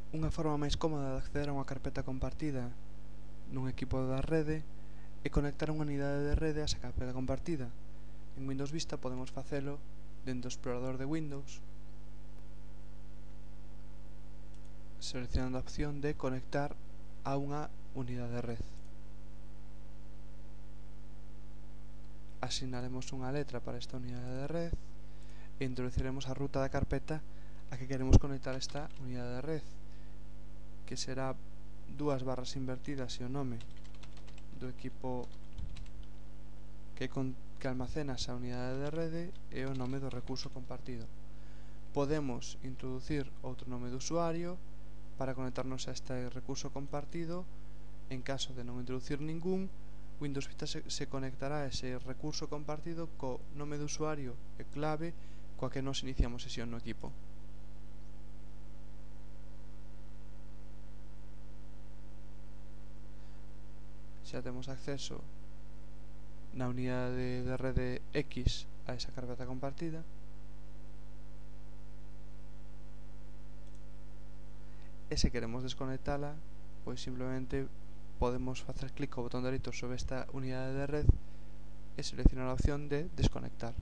Unha forma máis cómoda de acceder a unha carpeta compartida nun equipo da rede é conectar unha unidade de rede a esa carpeta compartida. En Windows Vista podemos facelo dentro do explorador de Windows, seleccionando a opción de conectar a unha unidade de red. Asignaremos unha letra para esta unidade de red e introduciremos a ruta da carpeta a que queremos conectar esta unidade de red, que será 2 barras invertidas e o nome do equipo que almacena esa unidade de rede e o nome do recurso compartido. Podemos introducir outro nome de usuario para conectarnos a este recurso compartido. En caso de non introducir ningún, Windows Vista se conectará a ese recurso compartido co nome de usuario e clave coa que nos iniciamos sesión no equipo. Xa temos acceso na unidade de rede X a esa carpeta compartida. E se queremos desconectala, pois simplemente podemos facer clic co botón dereito sobre esta unidade de red e seleccionar a opción de desconectar.